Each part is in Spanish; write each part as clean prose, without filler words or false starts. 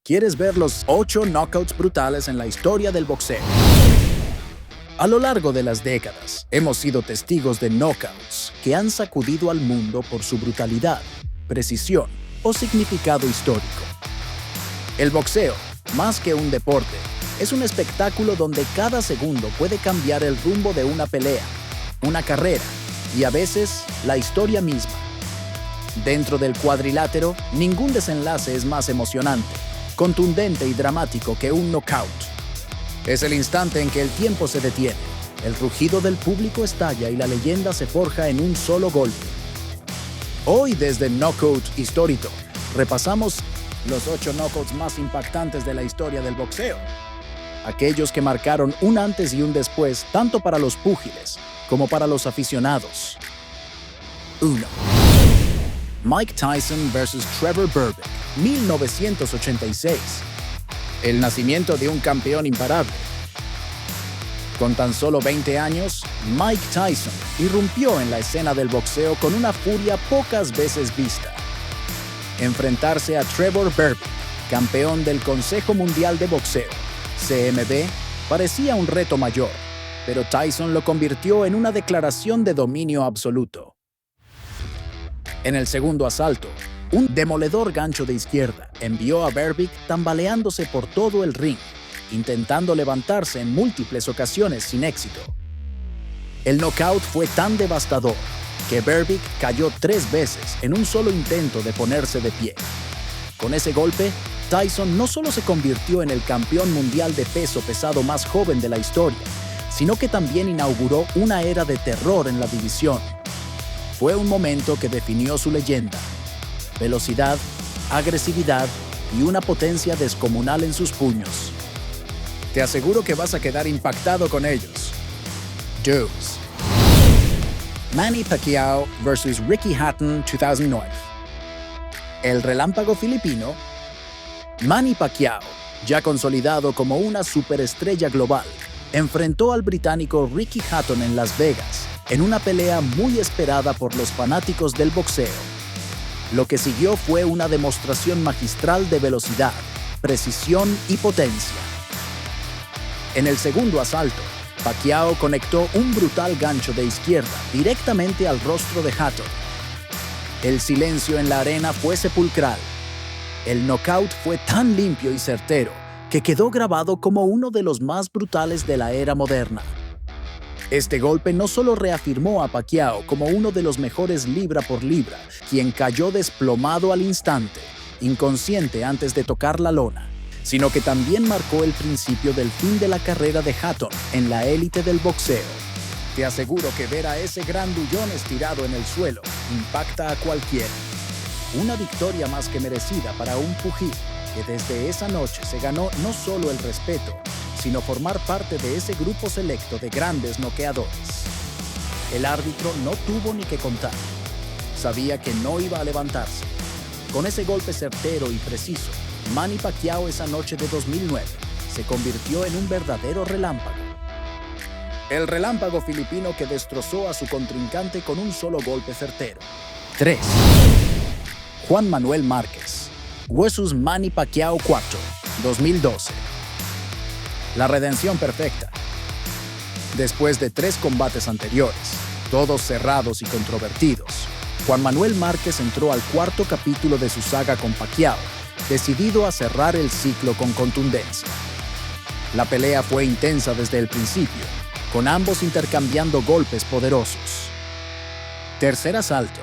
¿Quieres ver los 8 knockouts brutales en la historia del boxeo? A lo largo de las décadas, hemos sido testigos de knockouts que han sacudido al mundo por su brutalidad, precisión o significado histórico. El boxeo, más que un deporte, es un espectáculo donde cada segundo puede cambiar el rumbo de una pelea, una carrera y a veces la historia misma. Dentro del cuadrilátero, ningún desenlace es más emocionante, contundente y dramático que un knockout. Es el instante en que el tiempo se detiene, el rugido del público estalla y la leyenda se forja en un solo golpe. Hoy desde Knockout Histórico, repasamos los 8 knockouts más impactantes de la historia del boxeo. Aquellos que marcaron un antes y un después tanto para los púgiles como para los aficionados. 1. Mike Tyson vs. Trevor Berbick, 1986. El nacimiento de un campeón imparable. Con tan solo 20 años, Mike Tyson irrumpió en la escena del boxeo con una furia pocas veces vista. Enfrentarse a Trevor Berbick, campeón del Consejo Mundial de Boxeo, CMB, parecía un reto mayor, pero Tyson lo convirtió en una declaración de dominio absoluto. En el segundo asalto, un demoledor gancho de izquierda envió a Berbick tambaleándose por todo el ring, intentando levantarse en múltiples ocasiones sin éxito. El knockout fue tan devastador que Berbick cayó 3 veces en un solo intento de ponerse de pie. Con ese golpe, Tyson no solo se convirtió en el campeón mundial de peso pesado más joven de la historia, sino que también inauguró una era de terror en la división. Fue un momento que definió su leyenda. Velocidad, agresividad y una potencia descomunal en sus puños. Te aseguro que vas a quedar impactado con ellos. 2. Manny Pacquiao vs. Ricky Hatton, 2009. El relámpago filipino. Manny Pacquiao, ya consolidado como una superestrella global, enfrentó al británico Ricky Hatton en Las Vegas, en una pelea muy esperada por los fanáticos del boxeo. Lo que siguió fue una demostración magistral de velocidad, precisión y potencia. En el segundo asalto, Pacquiao conectó un brutal gancho de izquierda directamente al rostro de Hatton. El silencio en la arena fue sepulcral. El knockout fue tan limpio y certero que quedó grabado como uno de los más brutales de la era moderna. Este golpe no solo reafirmó a Pacquiao como uno de los mejores libra por libra, quien cayó desplomado al instante, inconsciente antes de tocar la lona, sino que también marcó el principio del fin de la carrera de Hatton en la élite del boxeo. Te aseguro que ver a ese grandullón estirado en el suelo impacta a cualquiera. Una victoria más que merecida para un pugil que desde esa noche se ganó no solo el respeto, sino formar parte de ese grupo selecto de grandes noqueadores. El árbitro no tuvo ni que contar. Sabía que no iba a levantarse. Con ese golpe certero y preciso, Manny Pacquiao esa noche de 2009 se convirtió en un verdadero relámpago. El relámpago filipino que destrozó a su contrincante con un solo golpe certero. 3. Juan Manuel Márquez vs. Manny Pacquiao IV, 2012. La redención perfecta. Después de 3 combates anteriores, todos cerrados y controvertidos, Juan Manuel Márquez entró al 4º capítulo de su saga con Pacquiao, decidido a cerrar el ciclo con contundencia. La pelea fue intensa desde el principio, con ambos intercambiando golpes poderosos. Tercer asalto.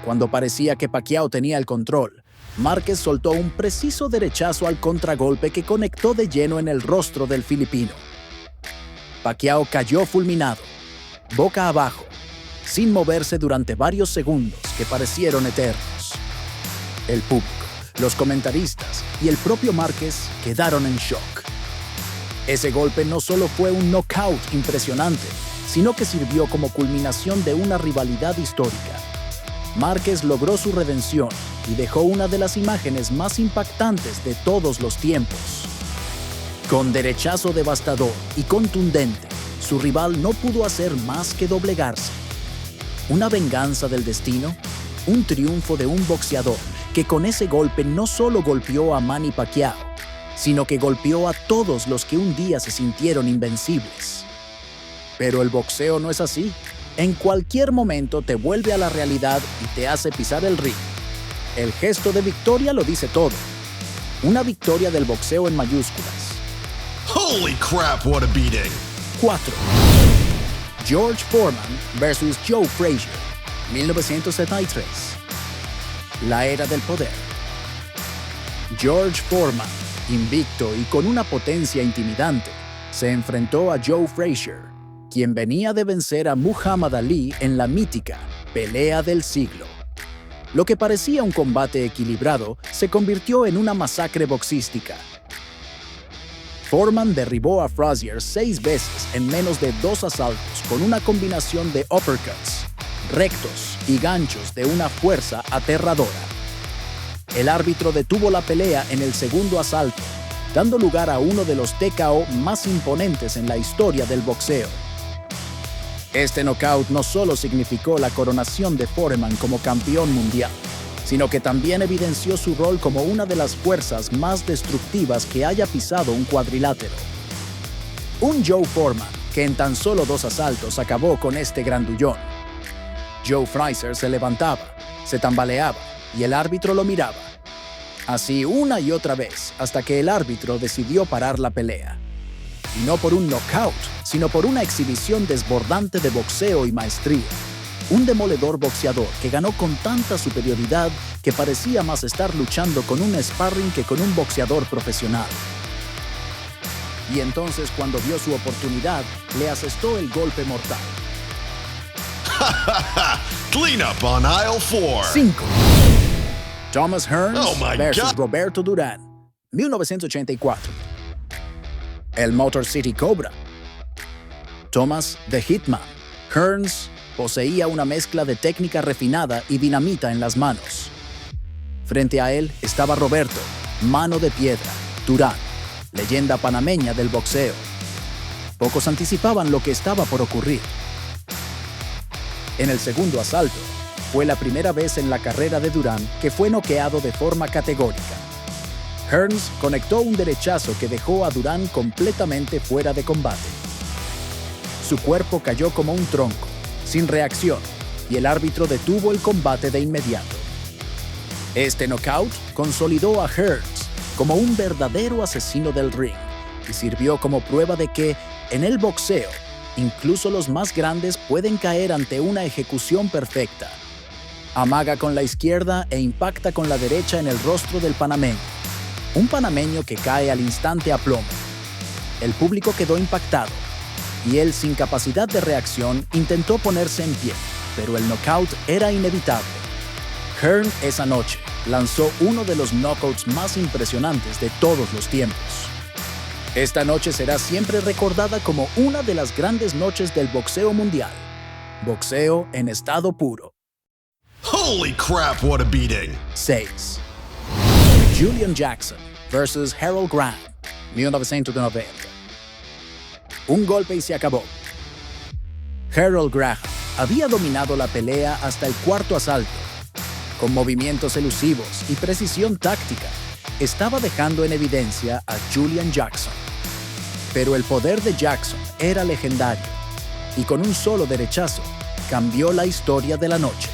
Cuando parecía que Pacquiao tenía el control, Márquez soltó un preciso derechazo al contragolpe que conectó de lleno en el rostro del filipino. Pacquiao cayó fulminado, boca abajo, sin moverse durante varios segundos que parecieron eternos. El público, los comentaristas y el propio Márquez quedaron en shock. Ese golpe no solo fue un knockout impresionante, sino que sirvió como culminación de una rivalidad histórica. Márquez logró su redención y dejó una de las imágenes más impactantes de todos los tiempos. Con derechazo devastador y contundente, su rival no pudo hacer más que doblegarse. ¿Una venganza del destino? ¿Un triunfo de un boxeador que con ese golpe no solo golpeó a Manny Pacquiao, sino que golpeó a todos los que un día se sintieron invencibles. Pero el boxeo no es así. En cualquier momento te vuelve a la realidad y te hace pisar el ring. El gesto de victoria lo dice todo. Una victoria del boxeo en mayúsculas. Holy crap, what a beating! 4. George Foreman versus Joe Frazier, 1973. La era del poder. George Foreman, invicto y con una potencia intimidante, se enfrentó a Joe Frazier, quien venía de vencer a Muhammad Ali en la mítica pelea del siglo. Lo que parecía un combate equilibrado se convirtió en una masacre boxística. Foreman derribó a Frazier 6 veces en menos de 2 asaltos con una combinación de uppercuts, rectos y ganchos de una fuerza aterradora. El árbitro detuvo la pelea en el segundo asalto, dando lugar a uno de los TKO más imponentes en la historia del boxeo. Este knockout no solo significó la coronación de Foreman como campeón mundial, sino que también evidenció su rol como una de las fuerzas más destructivas que haya pisado un cuadrilátero. Un Joe Foreman que en tan solo 2 asaltos acabó con este grandullón. Joe Frazier se levantaba, se tambaleaba y el árbitro lo miraba. Así una y otra vez hasta que el árbitro decidió parar la pelea. Y no por un knockout, sino por una exhibición desbordante de boxeo y maestría. Un demoledor boxeador que ganó con tanta superioridad que parecía más estar luchando con un sparring que con un boxeador profesional. Y entonces, cuando vio su oportunidad, le asestó el golpe mortal. Clean up on aisle 4. 5. Thomas Hearns Oh my versus God. Roberto Durán, 1984. El Motor City Cobra. Thomas The Hitman Hearns poseía una mezcla de técnica refinada y dinamita en las manos. Frente a él estaba Roberto, mano de piedra, Durán, leyenda panameña del boxeo. Pocos anticipaban lo que estaba por ocurrir. En el segundo asalto, fue la primera vez en la carrera de Durán que fue noqueado de forma categórica. Hearns conectó un derechazo que dejó a Durán completamente fuera de combate. Su cuerpo cayó como un tronco, sin reacción, y el árbitro detuvo el combate de inmediato. Este knockout consolidó a Hearns como un verdadero asesino del ring y sirvió como prueba de que, en el boxeo, incluso los más grandes pueden caer ante una ejecución perfecta. Amaga con la izquierda e impacta con la derecha en el rostro del panameño. Un panameño que cae al instante a plomo. El público quedó impactado y él, sin capacidad de reacción, intentó ponerse en pie, pero el knockout era inevitable. Hearns esa noche lanzó uno de los knockouts más impresionantes de todos los tiempos. Esta noche será siempre recordada como una de las grandes noches del boxeo mundial. Boxeo en estado puro. Holy crap, what a beating! 6. Julian Jackson versus Harold Graham, 1990. Un golpe y se acabó. Harold Graham había dominado la pelea hasta el cuarto asalto. Con movimientos elusivos y precisión táctica, estaba dejando en evidencia a Julian Jackson. Pero el poder de Jackson era legendario, y con un solo derechazo, cambió la historia de la noche.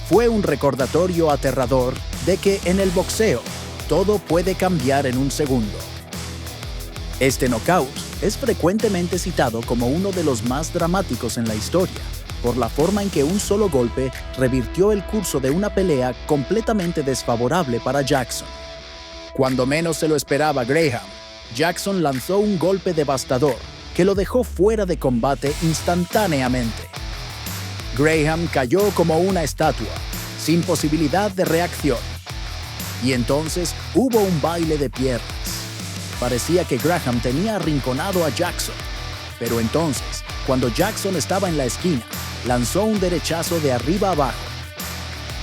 Fue un recordatorio aterrador de que en el boxeo todo puede cambiar en un segundo. Este knockout es frecuentemente citado como uno de los más dramáticos en la historia, por la forma en que un solo golpe revirtió el curso de una pelea completamente desfavorable para Jackson. Cuando menos se lo esperaba Graham, Jackson lanzó un golpe devastador que lo dejó fuera de combate instantáneamente. Graham cayó como una estatua, sin posibilidad de reacción. Y entonces hubo un baile de piernas. Parecía que Graham tenía arrinconado a Jackson, pero entonces, cuando Jackson estaba en la esquina, lanzó un derechazo de arriba abajo.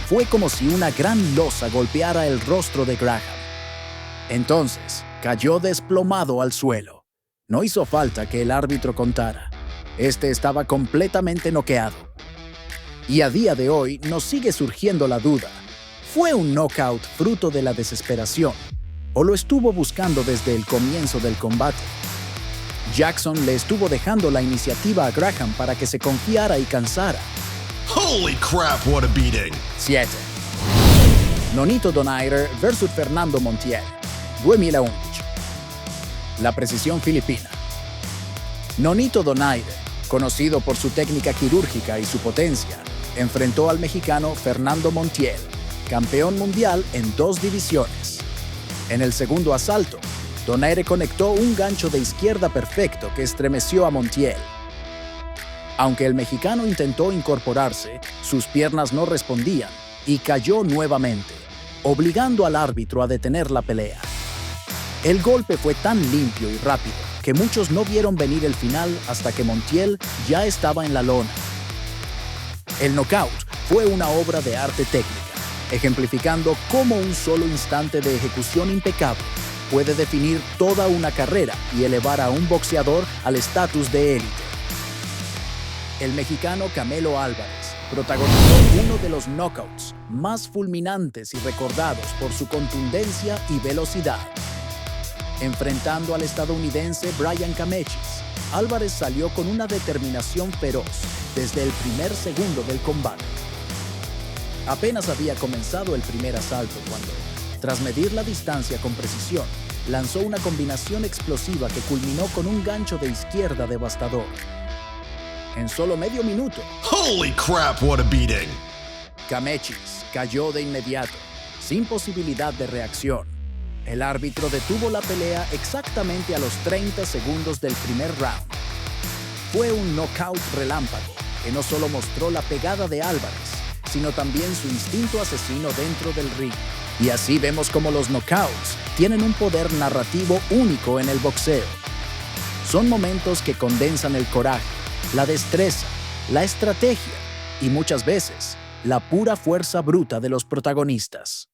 Fue como si una gran losa golpeara el rostro de Graham. Entonces, cayó desplomado al suelo. No hizo falta que el árbitro contara. Este estaba completamente noqueado. Y a día de hoy nos sigue surgiendo la duda. ¿Fue un knockout fruto de la desesperación o lo estuvo buscando desde el comienzo del combate? Jackson le estuvo dejando la iniciativa a Graham para que se confiara y cansara. Holy crap, what a beating! 7. Nonito Donaire versus Fernando Montiel, 2011. La precisión filipina. Nonito Donaire, conocido por su técnica quirúrgica y su potencia, enfrentó al mexicano Fernando Montiel, campeón mundial en 2 divisiones. En el segundo asalto, Donaire conectó un gancho de izquierda perfecto que estremeció a Montiel. Aunque el mexicano intentó incorporarse, sus piernas no respondían y cayó nuevamente, obligando al árbitro a detener la pelea. El golpe fue tan limpio y rápido que muchos no vieron venir el final hasta que Montiel ya estaba en la lona. El knockout fue una obra de arte técnica, ejemplificando cómo un solo instante de ejecución impecable puede definir toda una carrera y elevar a un boxeador al estatus de élite. El mexicano Canelo Álvarez protagonizó uno de los knockouts más fulminantes y recordados por su contundencia y velocidad. Enfrentando al estadounidense Brian Camechis, Álvarez salió con una determinación feroz desde el primer segundo del combate. Apenas había comenzado el primer asalto cuando, tras medir la distancia con precisión, lanzó una combinación explosiva que culminó con un gancho de izquierda devastador. En solo medio minuto, Holy crap, what a beating! Camechis cayó de inmediato, sin posibilidad de reacción. El árbitro detuvo la pelea exactamente a los 30 segundos del primer round. Fue un knockout relámpago que no solo mostró la pegada de Álvarez, sino también su instinto asesino dentro del ring. Y así vemos cómo los knockouts tienen un poder narrativo único en el boxeo. Son momentos que condensan el coraje, la destreza, la estrategia y muchas veces la pura fuerza bruta de los protagonistas.